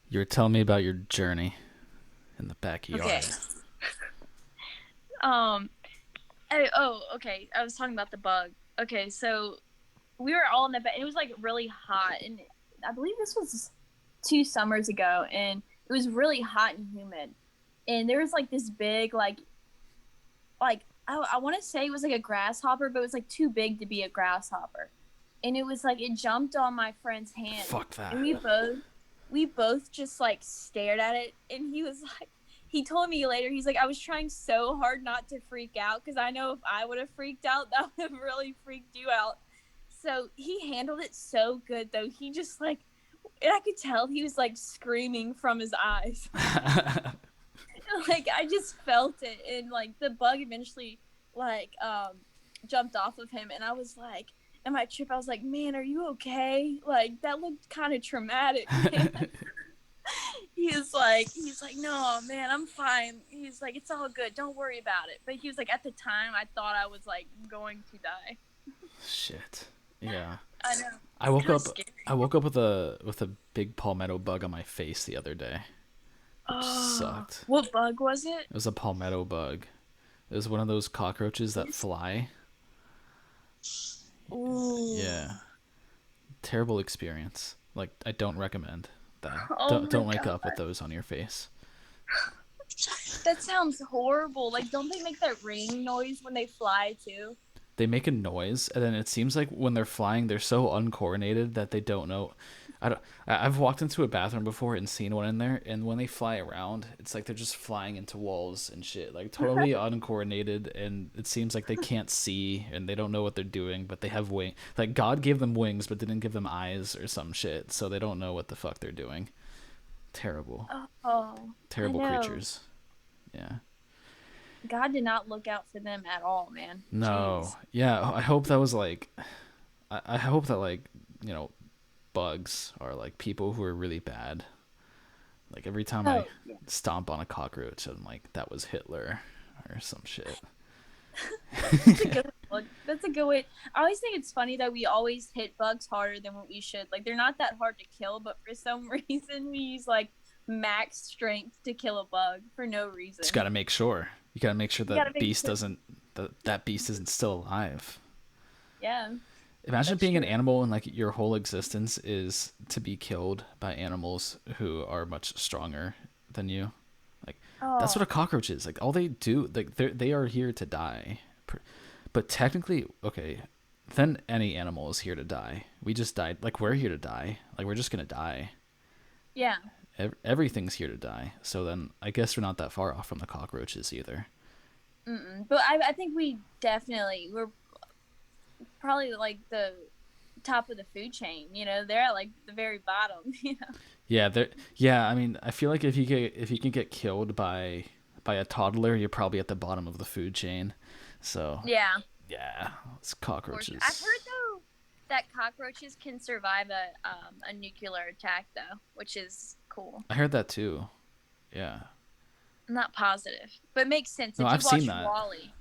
You were telling me about your journey in the Okay. backyard. Um. Okay. I was talking about the bug. Okay, so we were all in the bed. It was like really hot, and I believe this was 2 summers ago, and it was really hot and humid. And there was like this big, like I want to say it was like a grasshopper, but it was like too big to be a grasshopper. And it was like it jumped on my friend's hand, Fuck and that. we both just like stared at it. And he told me later, he's like, I was trying so hard not to freak out because I know if I would have freaked out, that would have really freaked you out. So he handled it so good, though. He just like, and I could tell he was like screaming from his eyes. Like I just felt it, and like the bug eventually like jumped off of him, and I was like, in my trip, I was like, man, are you okay? Like that looked kind of traumatic, man. He's like, no, man, I'm fine. He's like, it's all good, don't worry about it. But he was like, at the time, I thought I was like going to die. Shit. Yeah. I know. I It's woke kind of up scary. I woke up with a big palmetto bug on my face the other day, which Oh, sucked. what bug was it? It was a palmetto bug. It was one of those cockroaches that fly. Ooh. Yeah. Terrible experience. Like I don't recommend that. Oh Don't my wake god. up with those on your face. That sounds horrible. Like, don't they make that ring noise when they fly too? They make a noise, and then it seems like when they're flying, they're so uncoordinated that they don't know. I don't. I've walked into a bathroom before and seen one in there, and when they fly around, it's like they're just flying into walls and shit, like totally uncoordinated. And it seems like they can't see and they don't know what they're doing, but they have wing. Like God gave them wings, but didn't give them eyes or some shit, so they don't know what the fuck they're doing. Terrible, Oh, I terrible know. creatures. Yeah. God did not look out for them at all, man. No. Jeez. Yeah. I hope that was like. I hope that like you know bugs are like people who are really bad. Like every time I Oh, yeah. stomp on a cockroach, I'm like, that was Hitler or some shit. That's a good look. That's a good way. I always think it's funny that we always hit bugs harder than what we should. Like they're not that hard to kill, but for some reason we use like max strength to kill a bug for no Just reason. gotta make sure. You gotta make sure You gotta that make beast sure. doesn't that beast isn't still alive. Yeah, Imagine that's being an true. animal and like your whole existence is to be killed by animals who are much stronger than you. Like that's what a Oh, cockroach is. Like all they do, like they are here to die. But technically, okay, then any animal is here to die. We just died. Like we're here to die. Like we're just gonna die. yeah. Everything's here to die. So then I guess we're not that far off from the cockroaches either. Mm-mm. But I think we're probably like the top of the food chain. They're at like the very bottom. Yeah, there. Yeah, I mean, I feel like if you can get killed by a toddler, you're probably at the bottom of the food chain. So Yeah, yeah, it's for sure. I've cockroaches. heard though that cockroaches can survive a nuclear attack though, which is cool. I heard that too. Yeah. I'm not positive, but it makes sense No, if I've you seen watched that. Wally.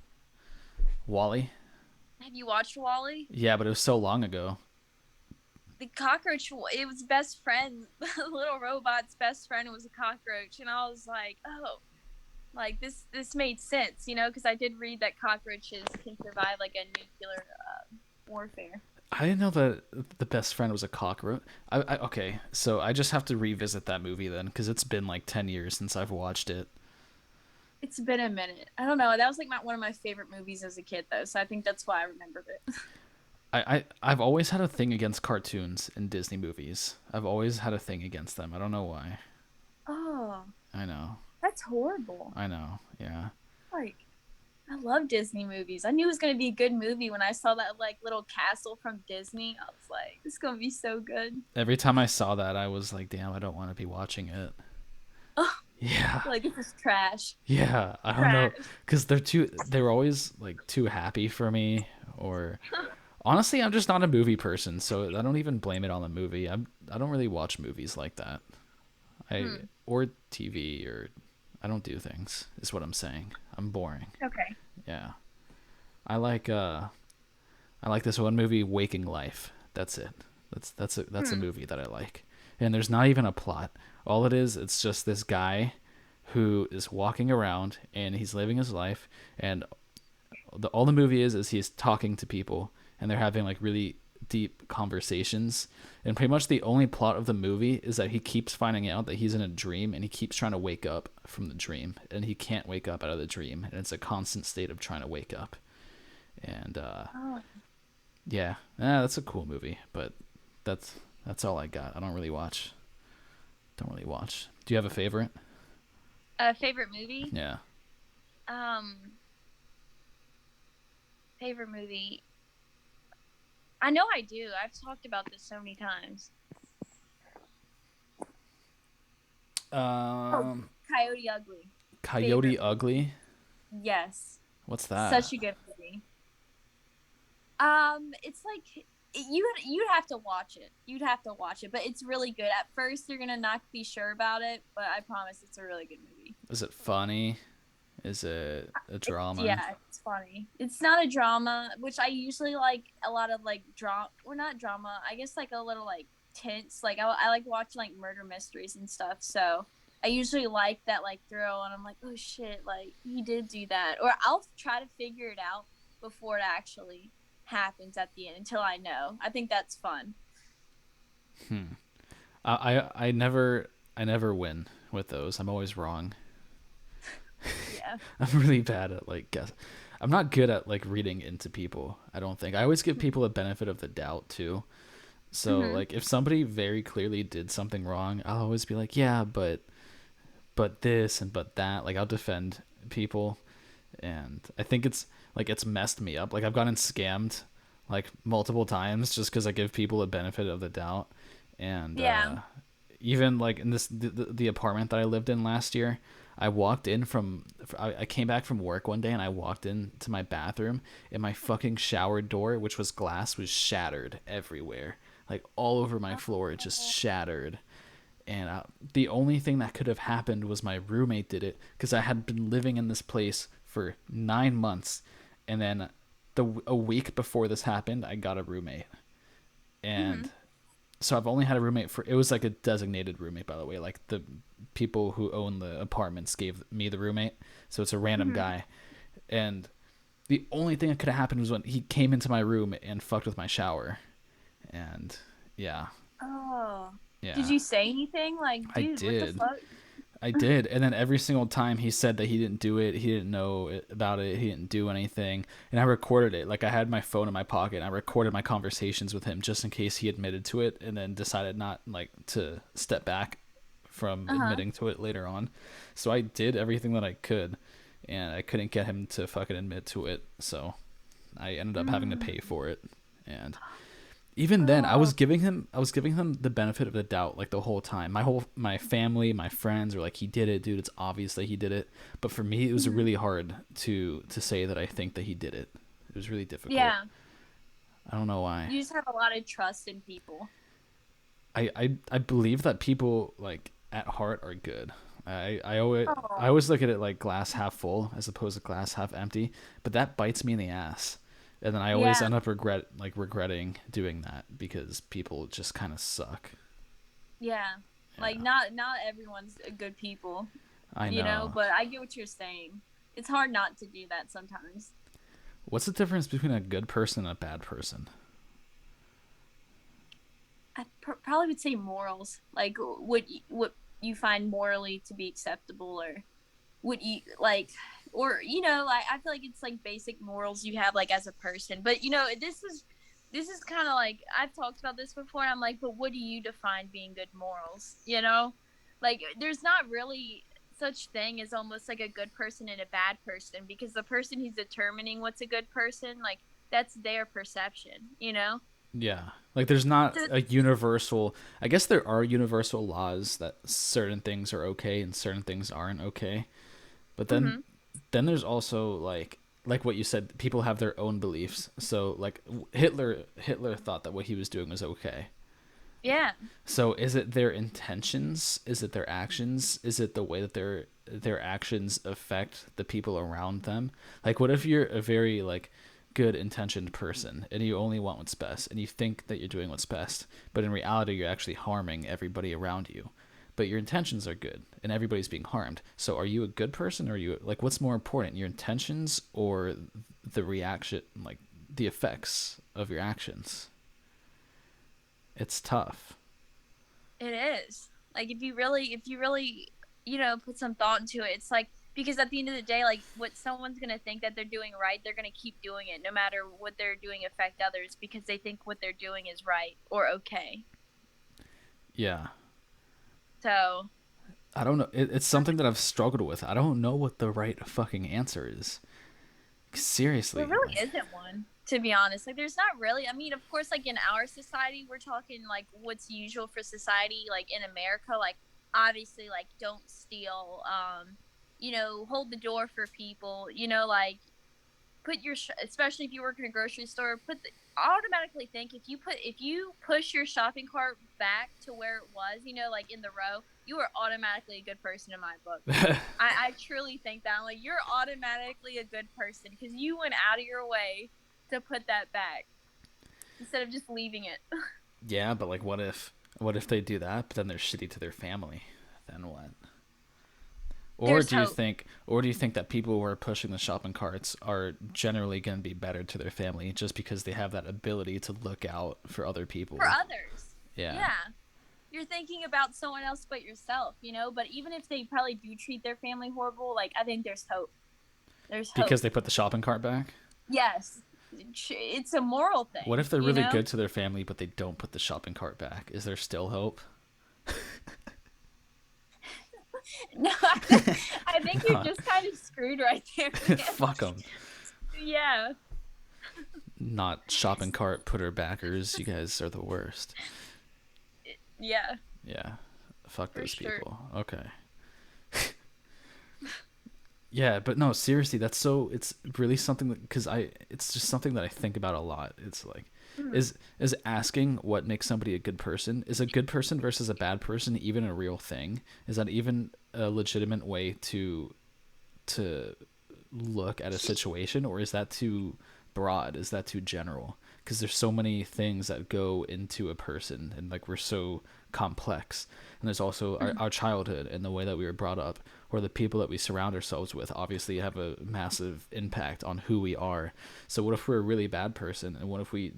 Wally. Have you watched Wally? Yeah, but it was so long ago. The cockroach, it was best friend. The little robot's best friend was a cockroach, and I was like, oh, like this made sense, because I did read that cockroaches can survive like a nuclear warfare. I didn't know that the best friend was a cockroach. Okay, so I just have to revisit that movie then, because it's been like 10 years since I've watched it. It's been a minute. I don't know. That was like one of my favorite movies as a kid, though. So I think that's why I remembered it. I've always had a thing against cartoons in Disney movies. I've always had a thing against them. I don't know why. Oh, I know. that's horrible. I know. Yeah. Like, I love Disney movies. I knew it was gonna be a good movie when I saw that like little castle from Disney. I was like, this is gonna be so good. Every time I saw that, I was like, damn, I don't want to be watching it. Oh, Yeah. like this is trash. Yeah. I don't know. Trash. Because they're always like too happy for me. Or honestly, I'm just not a movie person. So I don't even blame it on the movie. I don't really watch movies like that. Hmm. Or TV or I don't do things, is what I'm saying. I'm boring. Okay. Yeah. I like I like this one movie, Waking Life. That's it. That's a Hmm. movie that I like. And there's not even a plot. All it is, it's just this guy who is walking around and he's living his life, and all the movie is he's talking to people and they're having like really deep conversations, and pretty much the only plot of the movie is that he keeps finding out that he's in a dream and he keeps trying to wake up from the dream and he can't wake up out of the dream, and it's a constant state of trying to wake up. And Oh. yeah, that's a cool movie, but that's that's all I got. I don't really watch. Do you have a favorite? Favorite movie? Yeah. Um, favorite movie. I know I do. I've talked about this so many times. Oh, um Coyote Ugly. Coyote Favorite. Ugly. Yes. What's that? Such a good movie. It's like you'd have to watch it. You'd have to watch it, but it's really good. At first, you're gonna not be sure about it, but I promise it's a really good movie. Is it funny? Is it a drama? Yeah, it's funny. It's not a drama, which I usually like a lot of like drama, or not drama. I guess like a little like tense. Like I like watching like murder mysteries and stuff. So I usually like that like thrill, and I'm like, oh shit, like he did do that, or I'll try to figure it out before it actually happens at the end until I know. I think that's fun. Hmm. I never win with those. I'm always wrong. Yeah. I'm really bad at like guess. I'm not good at like reading into people. I don't think. I always give people a benefit of the doubt too. So Mhm. like if somebody very clearly did something wrong, I'll always be like, yeah, but this and but that. Like I'll defend people, and I think it's like it's messed me up. Like I've gotten scammed like multiple times just because I give people a benefit of the doubt, and Yeah. even like in the apartment that I lived in last year, I walked in from I came back from work one day and I walked into my bathroom and my fucking shower door, which was glass, was shattered everywhere, like all over my floor, it just shattered. And the only thing that could have happened was my roommate did it because I had been living in this place for 9 months, and then a week before this happened, I got a roommate, and Mhm. so I've only had a roommate for, it was like a designated roommate, by the way, like the people who own the apartments gave me the roommate, so it's a random Mhm. guy. And the only thing that could have happened was when he came into my room and fucked with my shower. And yeah, Oh. Did yeah, you say anything? Like, I dude, what the did. fuck? I did. And then every single time he said that he didn't do it, he didn't know about it, he didn't do anything. And I recorded it. Like I had my phone in my pocket and I recorded my conversations with him just in case he admitted to it and then decided not like to step back from Uh huh. admitting to it later on. So I did everything that I could, and I couldn't get him to fucking admit to it. So I ended up having to Mm. pay for it. And even then Oh. I was giving him the benefit of the doubt like the whole time. My family, my friends were like, he did it, dude, it's obvious that he did it. But for me it was Mhm. really hard to say that I think that he did it. It was really difficult. Yeah. I don't know why. You just have a lot of trust in people. I believe that people like at heart are good. I Oh. always look at it like glass half full as opposed to glass half empty, but that bites me in the ass. And then I always Yeah. end up regretting doing that because people just kind of suck. Yeah. Like Yeah. not everyone's good people, I you know, know. but I get what you're saying. It's hard not to do that sometimes. What's the difference between a good person and a bad person? Probably would say morals. Like what you find morally to be acceptable, or would you like, or you know, like I feel like it's like basic morals you have like as a person. But you know, this is kind of like I've talked about this before, and I'm like, but what do you define being good morals? You know, like there's not really such thing as almost like a good person and a bad person, because the person who's determining what's a good person, like that's their perception, you know. Yeah. Like there's not So, a universal, I guess there are universal laws that certain things are okay and certain things aren't okay. But mm-hmm. then there's also like what you said, people have their own beliefs. So like Hitler thought that what he was doing was okay. Yeah. So is it their intentions? Is it their actions? Is it the way that their actions affect the people around them? Like what if you're a very like good intentioned person and you only want what's best and you think that you're doing what's best, but in reality you're actually harming everybody around you. but your intentions are good and everybody's being harmed. So are you a good person, or are you like, what's more important, your intentions or the reaction, like the effects of your actions? It's tough. It is. Like if you really, put some thought into it, it's like because at the end of the day, like what someone's gonna think that they're doing right, they're gonna keep doing it no matter what they're doing affect others because they think what they're doing is right or okay. Yeah. So I don't know. It's something that I've struggled with. I don't know what the right fucking answer is. there Seriously, really like, isn't one, to be honest. Like there's not really. I mean, of course, like in our society, we're talking like what's usual for society, like in America, like obviously like don't steal, hold the door for people, like put your especially if you work in a grocery store, automatically think if you push your shopping cart back to where it was, like in the row, you are automatically a good person in my book. I truly think that. I'm like, you're automatically a good person because you went out of your way to put that back instead of just leaving it. yeah, but like, what if they do that, but then they're shitty to their family? Then what? Or There's do you hope think, or do you think that people who are pushing the shopping carts are generally going to be better to their family just because they have that ability to look out for other for people? others. Yeah, Yeah. You're thinking about someone else but yourself, but even if they probably do treat their family horrible, like I think there's hope. There's because hope. they put the shopping cart back. Yes. It's a moral What if thing, they're really good to their family, but they don't put the shopping cart back? Is there still hope? No, I think you're Not. just kind of screwed right there, man. Fuck them. Yeah, Not shopping cart putter backers. You guys are the worst. yeah, Yeah. Fuck for those sure. people. Okay. Yeah, but no, seriously, that's so. It's really something that, because it's just something that I think about a lot. It's like, Mhm. is asking what makes somebody a good person, is a good person versus a bad person even a real thing? Is that even a legitimate way to look at a situation, or is that too broad? Is that too general? Because there's so many things that go into a person, and like we're so complex. And there's also our childhood and the way that we were brought up, or the people that we surround ourselves with obviously have a massive impact on who we are. So what if we're a really bad person, and what if we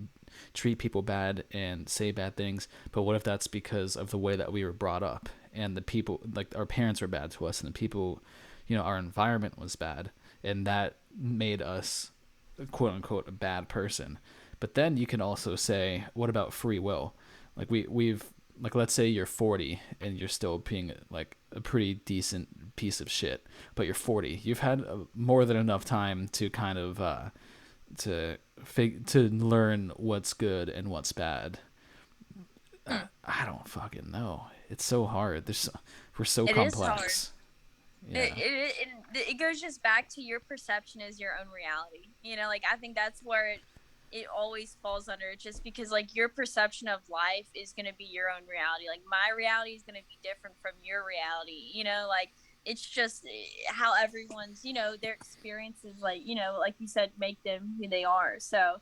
treat people bad and say bad things, but what if that's because of the way that we were brought up, and the people, like our parents were bad to us, and the people, our environment was bad, and that made us, quote unquote, a bad person. But then you can also say, what about free will? Like we've like, let's say you're 40 and you're still being like a pretty decent piece of shit, but you're 40. You've had more than enough time to kind of to learn what's good and what's bad. Hmm. I don't fucking know. It's so hard. We're so It is hard. complex. It, Yeah. it it goes just back to your perception is your own reality. Like I think that's where it always falls under. Just because like your perception of life is gonna be your own reality. Like my reality is gonna be different from your reality. Like it's just how everyone's their experiences, like you said, make them who they are. So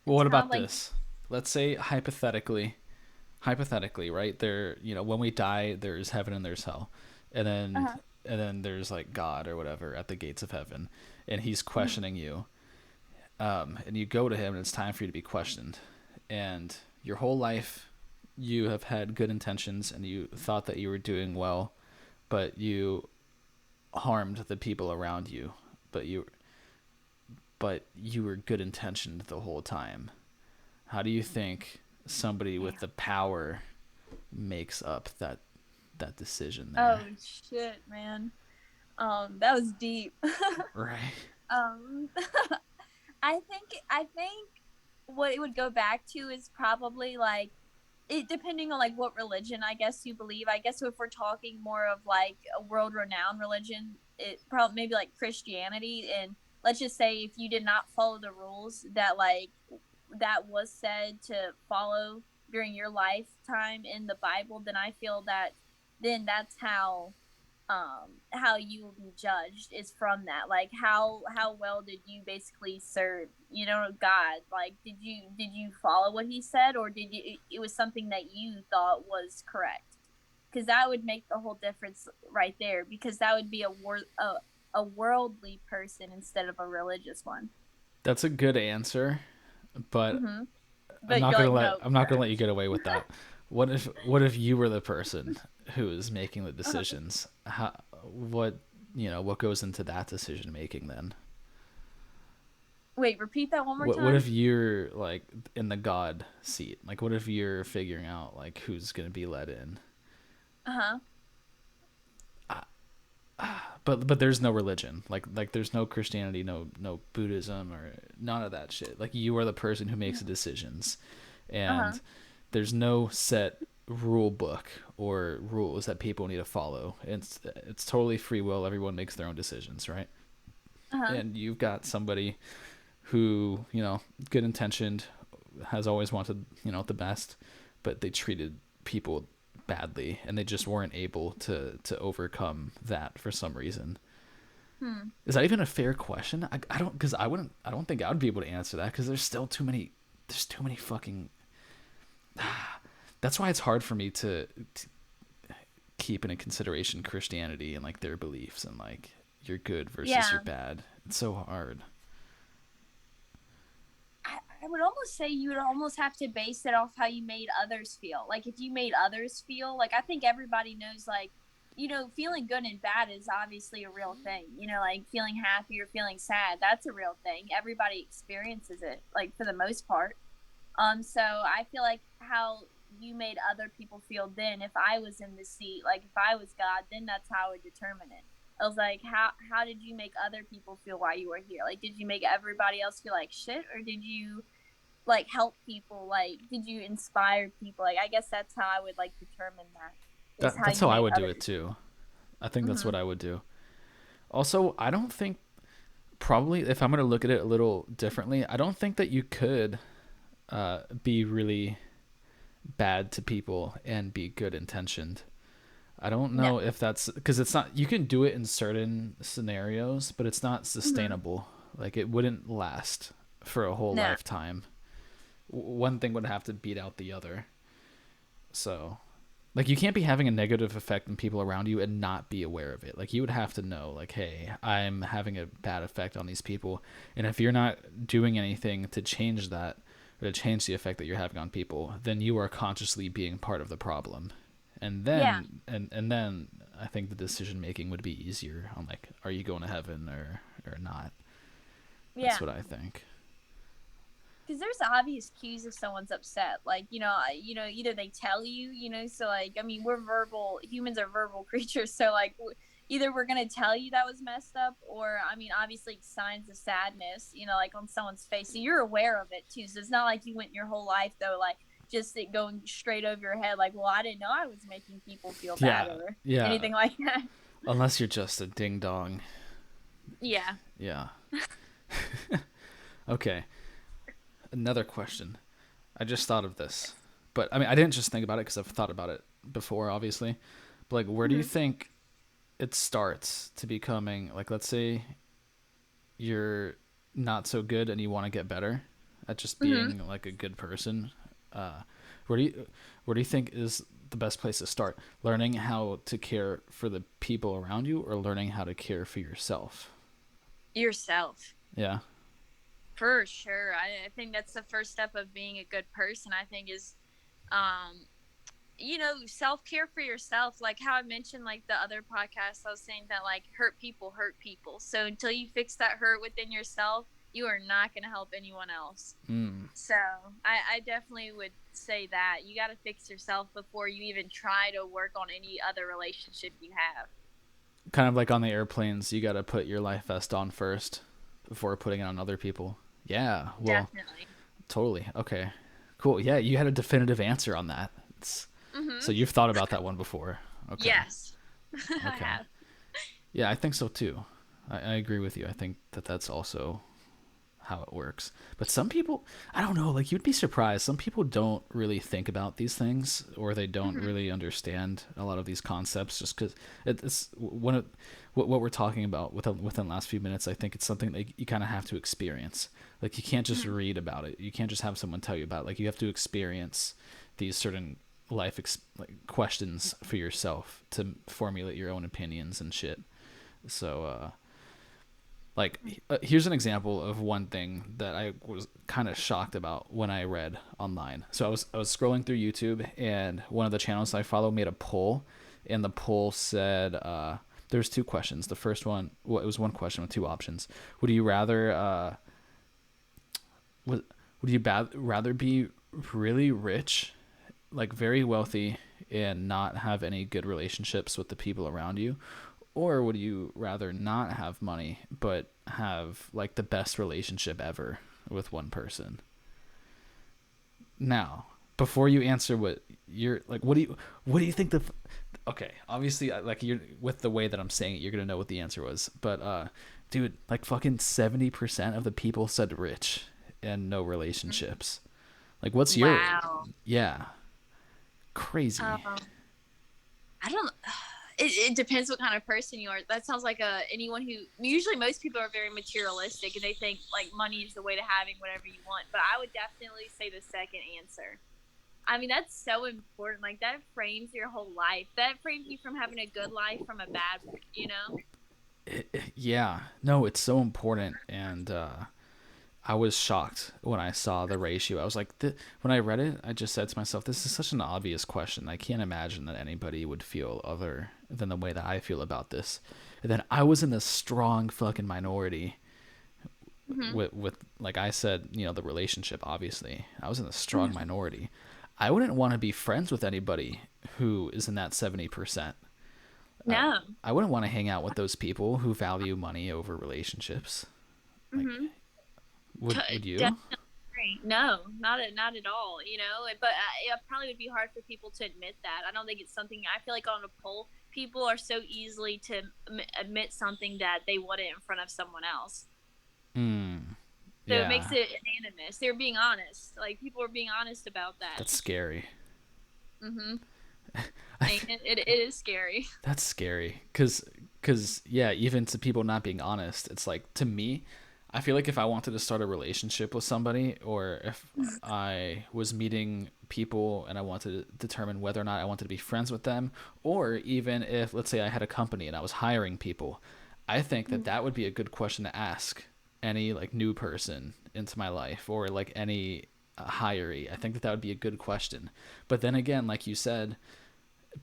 Well, it's what kind of about like this? Let's say hypothetically, right? There, when we die, there's heaven and there's hell, and then uh-huh. there's like God or whatever at the gates of heaven, and he's Mhm. questioning you, and you go to him, and it's time for you to be questioned, and your whole life you have had good intentions and you thought that you were doing well, but you harmed the people around you, but you were good intentioned the whole time. How do you think somebody Yeah. with the power makes up that decision Oh there? shit, man. That was deep. Right. um I think what it would go back to is probably like it depending on like what religion I guess you believe. I guess if we're talking more of like a world renowned religion, it probably maybe like Christianity. And let's just say if you did not follow the rules that was said to follow during your lifetime in the Bible, then I feel that then that's how you will be judged is from that. Like how well did you basically serve God? Like did you follow what he said, or did you it was something that you thought was correct? because that would make the whole difference right there. Because that would be a worldly person instead of a religious one. That's a good answer, but Hmm. But you're like, no, I'm not gonna let you get away with that. What if you were the person who is making the uh, decisions? How what what goes into that decision making then? wait, repeat that one more What time. if you're like in the God seat? Like what if you're figuring out like who's gonna be let in? Uh huh. But there's no religion. Like there's no Christianity, no Buddhism or none of that shit. Like you are the person who makes the decisions, Uh huh. and there's no set rule book or rules that people need to follow. It's totally free will. Everyone makes their own decisions, right? Uh huh. And you've got somebody who good intentioned, has always wanted the best, but they treated people badly and they just weren't able to overcome that for some reason. Hmm. Is that even a fair question? I don't, because I don't think I would be able to answer that because there's too many fucking. That's why it's hard for me to keep in consideration Christianity and like their beliefs and like you're good versus you're Yeah. bad. It's so hard. I would almost say you would almost have to base it off how you made others feel. Like if you made others feel like I think everybody knows like feeling good and bad is obviously a real thing. Like feeling happy or feeling sad, that's a real thing. Everybody experiences it like for the most part. So I feel like how you made other people feel then, if I was in the seat, like if I was God, then that's how I would determine it. I was like, how did you make other people feel while you were here? Like, did you make everybody else feel like shit, or did you like help people? Like, did you inspire people? Like, I guess that's how I would like determine that is how That's you how I made would do it others. too. I think that's Mm-hmm. what I would do. Also, I don't think, probably if I'm going to look at it a little differently, I don't think that you could be really bad to people and be good intentioned. I don't No. know if that's because it's not, you can do it in certain scenarios, but it's not Mm-hmm. sustainable. Like it wouldn't last for a whole No. lifetime. One thing would have to beat out the other. So, like, you can't be having a negative effect on people around you and not be aware of it. Like, you would have to know, like, hey, I'm having a bad effect on these people. And if you're not doing anything to change that or to change the effect that you're having on people, then you are consciously being part of the problem. And Yeah. then I think the decision making would be easier on like, are you going to heaven or not? That's Yeah. what I think. Because there's obvious cues if someone's upset. Like, either they tell you, so like, I mean, humans are verbal creatures. So like, either we're going to tell you that was messed up, or, I mean, obviously signs of sadness, like on someone's face. So you're aware of it too. So it's not like you went your whole life though, like just it going straight over your head. Like, well, I didn't know I was making people feel bad Yeah, or yeah. anything like that. Unless you're just a ding dong. Yeah. Yeah. Okay. Another question. I just thought of this, but I mean, I didn't just think about it because I've thought about it before, obviously. But like, where do you Hmm. think it starts to becoming like? Let's say you're not so good and you want to get better at just Hmm. being like a good person. Uh, where do you where do you think is the best place to start? Learning how to care for the people around you, or learning how to care for yourself? Yourself. Yeah. For sure. I think that's the first step of being a good person, I think, is um self-care for yourself. Like how I mentioned, like the other podcast, I was saying that like hurt people. So until you fix that hurt within yourself, you are not going to help anyone else. Mm. So I definitely would say that you got to fix yourself before you even try to work on any other relationship you have. Kind of like on the airplanes, you got to put your life vest on first before putting it on other people. Yeah, well, Definitely. totally. Okay, cool. Yeah, you had a definitive answer on that. So Mm-hmm. you've thought about that one before. Okay, Yes. I okay. have. Yeah, I think so too. I agree with you. I think that that's also how it works. But some people, I don't know, like you'd be surprised. Some people don't really think about these things or they don't Mm-hmm. really understand a lot of these concepts just because it's one of what we're talking about within the last few minutes. I think it's something that you kind of have to experience. Like you can't just Mm-hmm. read about it. You can't just have someone tell you about it. Like you have to experience these certain like questions for yourself to formulate your own opinions and shit. So here's an example of one thing that I was kind of shocked about when I read online. So I was scrolling through YouTube, and one of the channels I follow made a poll, and the poll said there's two questions. The first one, well, it was one question with two options. Would you rather rather be really rich, like very wealthy, and not have any good relationships with the people around you, or would you rather not have money but have like the best relationship ever with one person? Now, before you answer what you're like, what do you think okay, obviously like you're with the way that I'm saying it, you're going to know what the answer was. But dude, like fucking 70% of the people said rich and no relationships. Like what's your Wow. yeah, crazy. Um, I don't. It depends what kind of person you are. That sounds like anyone who usually most people are very materialistic and they think like money is the way to having whatever you want. But I would definitely say the second answer. I mean, that's so important. Like that frames your whole life. That frames you from having a good life from a bad one. You know? Yeah, no, it's so important. And I was shocked when I saw the ratio. I was like, when I read it, I just said to myself, this is such an obvious question. I can't imagine that anybody would feel other than the way that I feel about this. And then I was in the strong fucking minority Mm-hmm. with like I said, the relationship, obviously. I was in the strong minority. I wouldn't want to be friends with anybody who is in that 70%. I, No. I wouldn't want to hang out with those people who value money over relationships. Like, Mm-hmm. would you? Definitely. No, not at all. You know, but it probably would be hard for people to admit that. I don't think it's something. I feel like on a poll, people are so easily to admit something that they wouldn't in front of someone else. Mm, So it makes yeah, it anonymous. They're being honest. Like people are being honest about that. that's scary. Mm-hmm. I, And it is scary. That's scary cuz yeah, even to people not being honest, it's like to me, I feel like if I wanted to start a relationship with somebody, or if I was meeting people and I wanted to determine whether or not I wanted to be friends with them, or even if let's say I had a company and I was hiring people, I think that that would be a good question to ask any like new person into my life, or like any hiree. I think that would be a good question. But then again, like you said,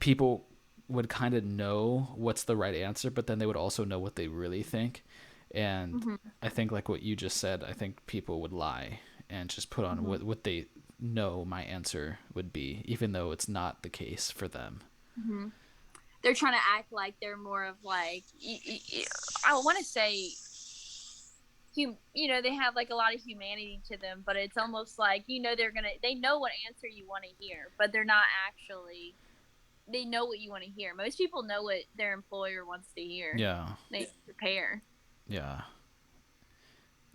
people would kind of know what's the right answer, but then they would also know what they really think. And Mm-hmm. I think like what you just said, I think people would lie and just put on Mm-hmm. what they know my answer would be, even though it's not the case for them. Mm-hmm. They're trying to act like they're more of like I want to say they have like a lot of humanity to them, but it's almost like they know what answer you want to hear, but they're not actually they know what you want to hear. Most people know what their employer wants to hear. Yeah. They prepare. Yeah.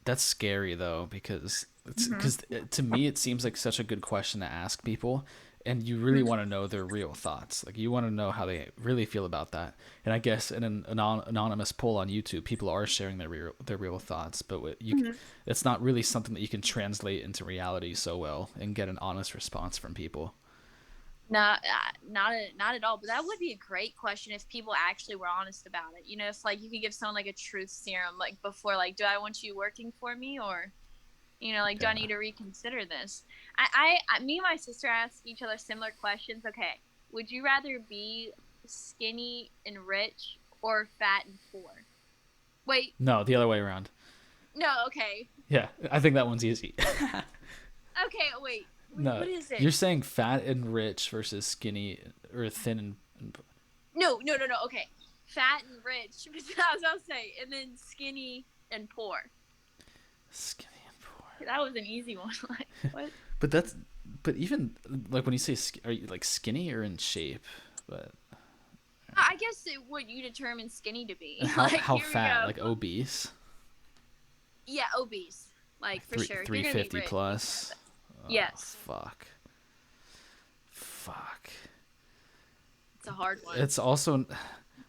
That's scary though, because Mm-hmm. to me it seems like such a good question to ask people, and you really want to know their real thoughts. Like you want to know how they really feel about that. And I guess in an anonymous poll on YouTube, people are sharing their real thoughts, but Mm-hmm. it's not really something that you can translate into reality so well and get an honest response from people. Not at all. But that would be a great question if people actually were honest about it. You know, if like you could give someone like a truth serum, like before, like, do I want you working for me, or like, do I Yeah. need to reconsider this? Me and my sister ask each other similar questions. Okay, would you rather be skinny and rich or fat and poor? Wait, No, the other way around. no. Okay, Yeah, I think that one's easy. okay. Wait, No, what is it? you're saying fat and rich versus skinny or thin and No, no, no, no. Okay, fat and rich. I was about to say, and then skinny and poor. skinny and poor. That was an easy one. Like what? But but even like when you say are you like skinny or in shape? But I guess what you determine skinny to be. and Like how here we fat? go. Like obese? Yeah, obese. Like for sure. If you're Three gonna be fifty rich, you can have plus. it. Oh Yes, fuck. Fuck. it's a hard one. It's also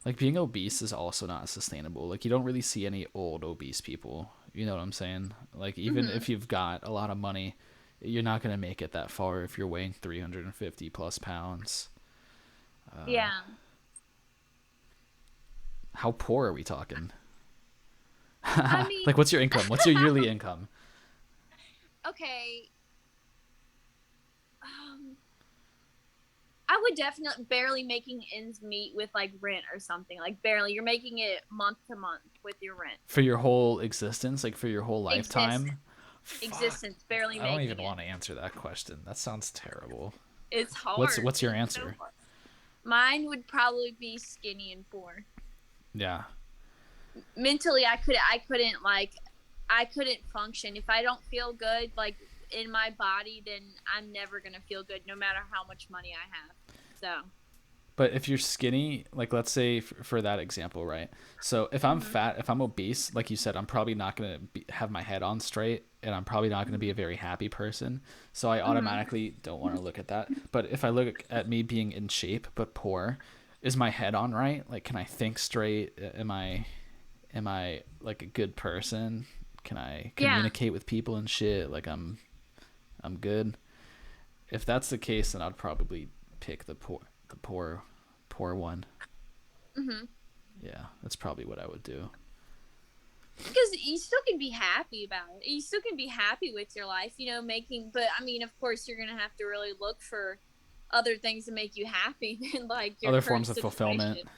like being obese is also not sustainable. Like you don't really see any old obese people. You know what I'm saying? Like even Mm-hmm. if you've got a lot of money, you're not gonna make it that far if you're weighing 350 plus pounds. Yeah. How poor are we talking? I mean, Like, what's your income? What's your yearly income? okay. Um, I would definitely barely making ends meet with like rent or something. Like barely. You're making it month to month with your rent. For your whole existence, like for your whole Exist lifetime? Fuck. existence, barely I don't making even it. want to answer that question. That sounds terrible. It's What's hard. what's your It's so answer? hard. Mine would probably be skinny and poor. Yeah. Mentally, I couldn't function if I don't feel good like in my body. Then I'm never gonna feel good, no matter how much money I have. So. But if you're skinny, like let's say for that example, right? So if I'm Mhm. fat, if I'm obese, like you said, I'm probably not going to have my head on straight and I'm probably not going to be a Mhm. very happy person. So I Mhm. automatically don't want to look at that. But if I look at me being in shape but poor, is my head on right? Like can I think straight? Am I like a good person? Can I Yeah. communicate with people and shit? Like I'm good. If that's the case, then I'd probably pick the poor one. Mhm. Yeah, that's probably what I would do. Because you still can be happy about it. You still can be happy with your life, making. But I mean, of course, you're gonna have to really look for other things to make you happy than like your Other current forms of fulfillment. situation.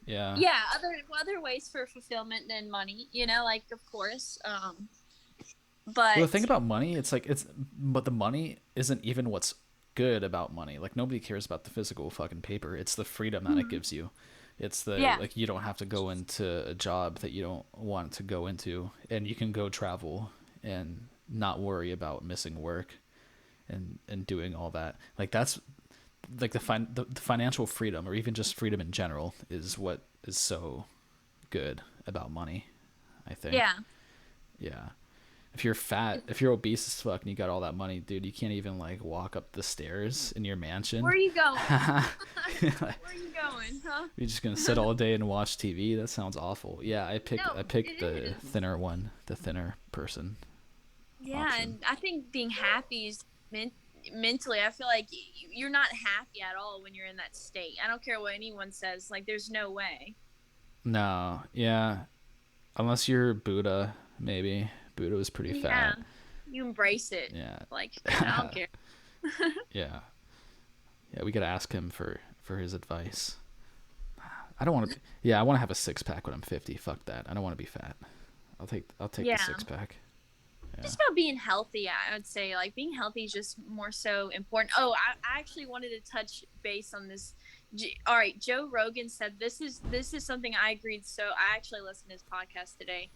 Yeah. Yeah, other ways for fulfillment than money. Like of course. Well, the But thing about money, but the money isn't even what's good about money. Like nobody cares about the physical fucking paper. It's the freedom that it Mhm. gives you. It's the Yeah, like you don't have to go into a job that you don't want to go into, and you can go travel and not worry about missing work and doing all that. Like that's like the financial freedom or even just freedom in general is what is so good about money, I think. yeah. Yeah. If you're fat, if you're obese as fuck and you got all that money, dude, you can't even like walk up the stairs in your Where mansion. are you going? You're Where are you going, huh? just gonna sit all day and watch TV. That sounds awful. Yeah, I No, pick it the is. thinner one, the thinner person Yeah, option. and I think being happy is mentally. I feel like you're not happy at all when you're in that state. I don't care what anyone says. Like, there's no way. No, yeah, unless you're Buddha, maybe. Buddha was pretty Yeah, fat. you embrace it. Yeah, Like, I don't care. yeah, yeah. We gotta ask him for his advice. I don't want to. Yeah, I want to have a six pack when I'm 50. Fuck that. I don't want to be fat. I'll take the Yeah, six pack. Yeah. just about being healthy. I would say like being healthy is just more so important. Oh, I actually wanted to touch base on this. All right, Joe Rogan said this is something I agreed. So I actually listened to his podcast today,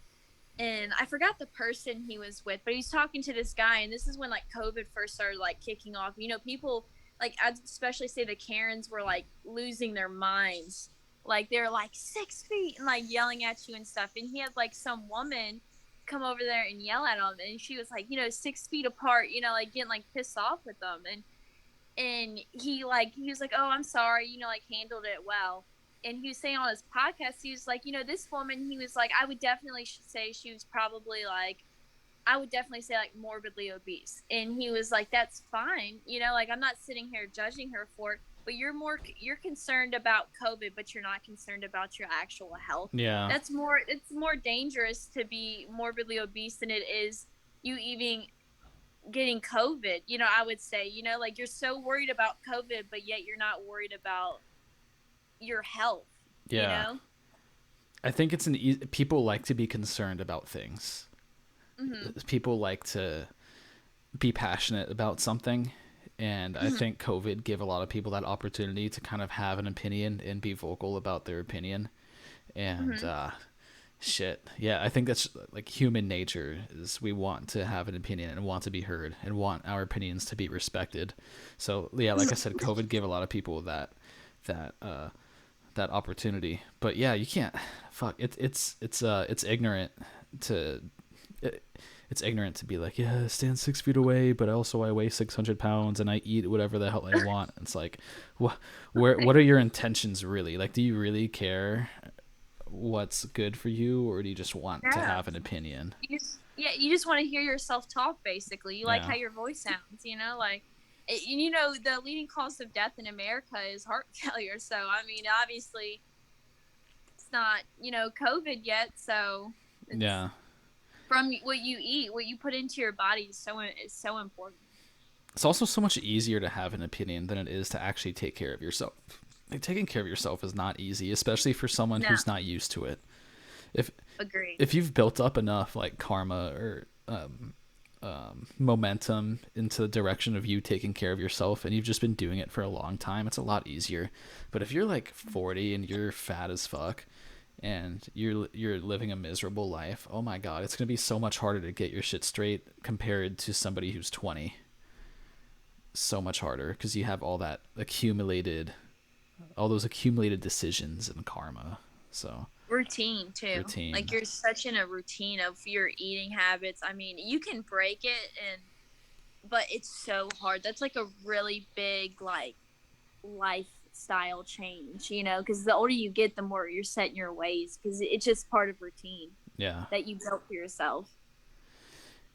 and I forgot the person he was with, but he's talking to this guy, and this is when like COVID first started like kicking off. People like I'd especially say the Karens were like losing their minds, like they're like 6 feet and like yelling at you and stuff. And he had like some woman come over there and yell at him, and she was like 6 feet apart, like getting like pissed off with them, and he was like, oh, I'm sorry, like handled it well. And he was saying on his podcast, he was like, this woman, he was like, I would definitely say she was probably like, I would definitely say like morbidly obese. And he was like, that's fine, like I'm not sitting here judging her for it, but you're concerned about COVID, but you're not concerned about your actual health. Yeah. It's more dangerous to be morbidly obese than it is you even getting COVID. I would say, like you're so worried about COVID, but yet you're not worried about your health, you Yeah. know? I think people like to be concerned about things. Mm-hmm. People like to be passionate about something, and I Mm-hmm. think COVID gave a lot of people that opportunity to kind of have an opinion and be vocal about their opinion. And Mm-hmm. shit, yeah, I think that's like human nature is we want to have an opinion and want to be heard and want our opinions to be respected. So yeah, like I said, COVID gave a lot of people that that opportunity. But yeah, you can't. Fuck. It's ignorant to. It, it's ignorant to be like, yeah, stand 6 feet away, but also I weigh 600 pounds and I eat whatever the hell I want. It's like, what are your intentions really? Like, do you really care what's good for you, or do you just want to Yeah. have an opinion? Yeah, you just want to hear yourself talk. Basically, you like Yeah. how your voice sounds. Like, you know, the leading cause of death in America is heart failure. So I mean, obviously, it's not COVID yet. So it's Yeah. from what you eat, what you put into your body is so important. It's also so much easier to have an opinion than it is to actually take care of yourself. Like, taking care of yourself is not easy, especially for someone No, who's not used to it. If agree. if you've built up enough like karma or momentum into the direction of you taking care of yourself and you've just been doing it for a long time, it's a lot easier. But if you're like 40 and you're fat as fuck and you're living a miserable life, oh my god, it's going to be so much harder to get your shit straight compared to somebody who's 20. So much harder because you have all those accumulated decisions and karma. So Routine too. Like routine. you're such in a routine of your eating habits. I mean, you can break it but it's so hard. That's like a really big like lifestyle change, because the older you get, the more you're set in your ways because it's just part of routine Yeah. that you built for yourself.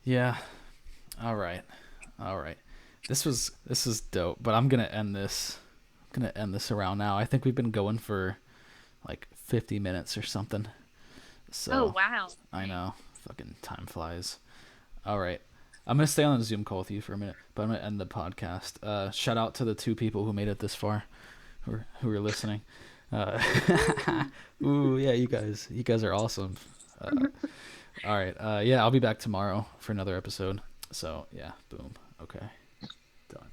Yeah. All right. All right. This is dope, but I'm going to end this. I'm going to end this around now. I think we've been going for like 50 minutes or something. Oh, So, wow. I know. Fucking time flies. All right. I'm going to stay on a Zoom call with you for a minute, but I'm going to end the podcast. Shout out to the 2 people who made it this far, who are listening. Uh, ooh, yeah, you guys are awesome. All right. Yeah, I'll be back tomorrow for another episode. So, yeah, boom. Okay. Done.